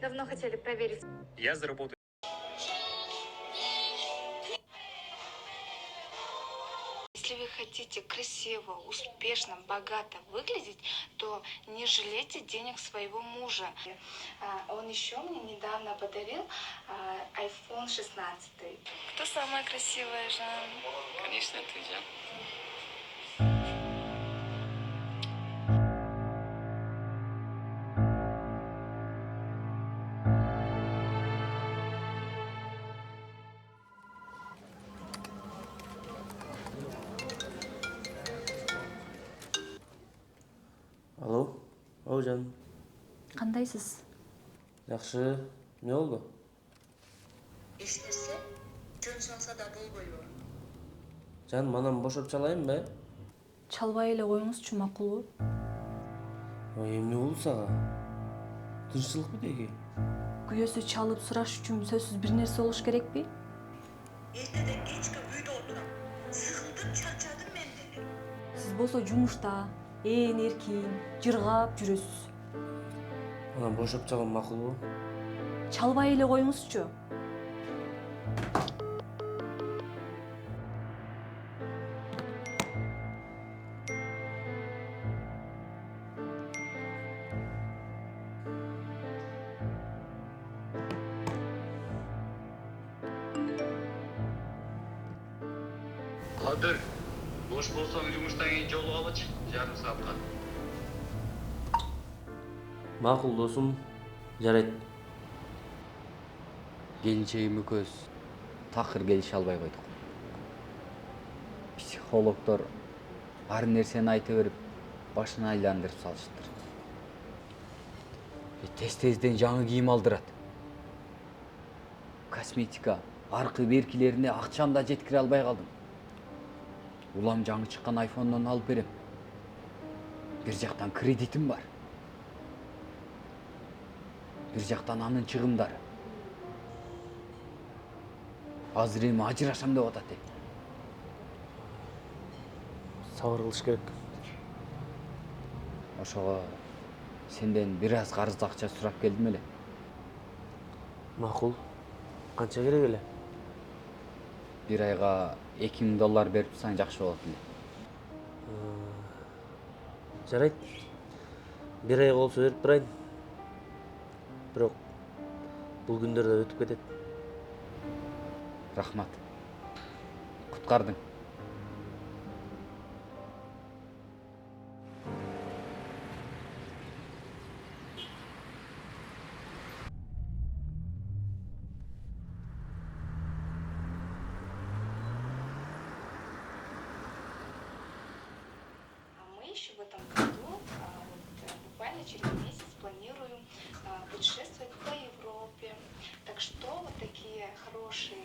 Давно хотели проверить. Я заработаю. Если вы хотите красиво, успешно, богато выглядеть, то не жалейте денег своего мужа. Он еще мне недавно подарил iPhone 16. Кто самая красивая, Жан? Конечно, ты, Жан. Алло, Жан. Кандайсыз? Жакшы. Не болду? Эч нерсе жөн салса да болбойбу. Жан, манан бошоп чалайынбы? Чалбай эле коюңузчу, макулбу? Эмне болду сага? Тынччылыкпы деги? Күйөөсү чалып сураш үчүн сөзсүз бир нерсе болуш керекпи? Эртеде кечке үйдө отурам. Сыгылдым, чарчадым мен деле. Сиз болсо жумушта эркин, жыргап жүрөсүз. Анан бошоп чалган макулбу? Чалбай эле коюңузчу. Кадыр, бош болсоң жумуштан кийин жолугабычы, жарым саатка. Макул досум. Жарайт. Келинчегим экөөбүз такыр келише албай койдук. Психологдор ар нерсени айта берип, башын айландырып салышыптыр. Тез-тезден жаңы кийим алдырат. Косметика, аркы беркилерине акчам да жеткире албай калдым. Улам жаңы чыккан айфондон алып берем. Бир жактан кредитим бар. Бир жактан анын чыгымдары. Азыр эми ажырашам деп атат. Сабыр кылыш керек. Ошого сенден бир аз карыз акча сурап келдим эле. Макул. Канча керек эле? Бир айга $2000 берип турсаң жакшы болот эле. Жарайт. Бир ай болсо берип турайын. Бирок бул күндөр да өтүп кетет. Рахмат. Куткардың. Мы еще в этом году, буквально через месяц, планируем путешествовать по Европе. Так что вот такие хорошие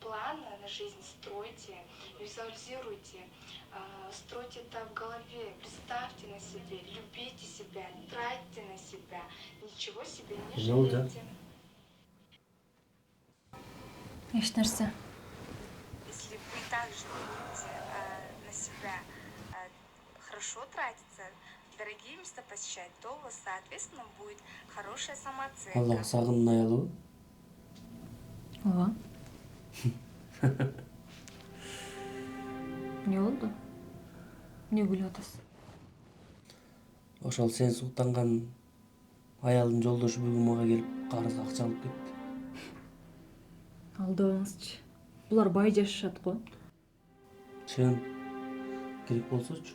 планы на жизнь стройте, визуализируйте, стройте это в голове, представьте на себе, любите себя, тратьте на себя, ничего себе не жалейте. Эч нерсе. Если вы также будете на себя хорошо тратиться, дорогие места посещать, то у вас, соответственно, будет хорошая самооценка. Аллах сагынын аялыбы? Ооба. Не болду? Не күлүп атасыз? Ошол сен суктанган аялдын жолдошу бүгүн мага келип карызга акча алып кетти. Алдабаңызчы. Булар бай жашашат го. Чын. Керек болсочу.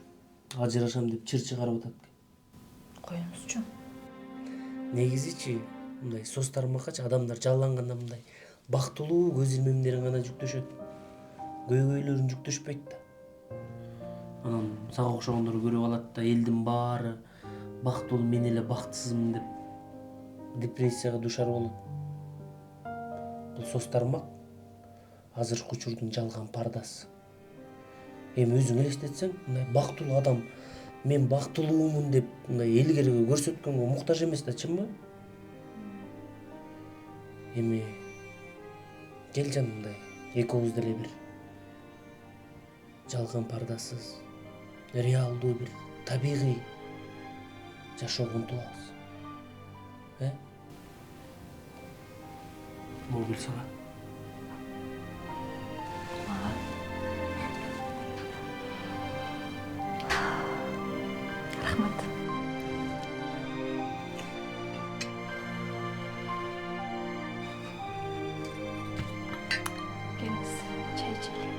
Ажырашам деп чыр чыгарып атат. Коюңузчу. Негизичи мындай соц тармаккачы адамдар жалланганда мындай бактылуу көз илмемдерин гана жүктөшөт. Көйгөйлөрүн жүктөшпөйт да. Анан сага окшогондор көрүп алат да элдин баары бактылуу, мен эле бактысызмын деп депрессияга душар болот. Бул соц тармак азыркы учурдун жалган пардасы. Эми өзүң элестетсең, мындай бактылуу адам мен бактылуумун деп мындай элгерге көрсөткөнгө муктаж эмес да, чынбы? Эми кел жанымдай экөөбүз деле бир жалган пардасыз, реалдуу бир табигый жашоого умтулабыз. Нургүл сага. Рахмат. Келиңиз, чай ичели.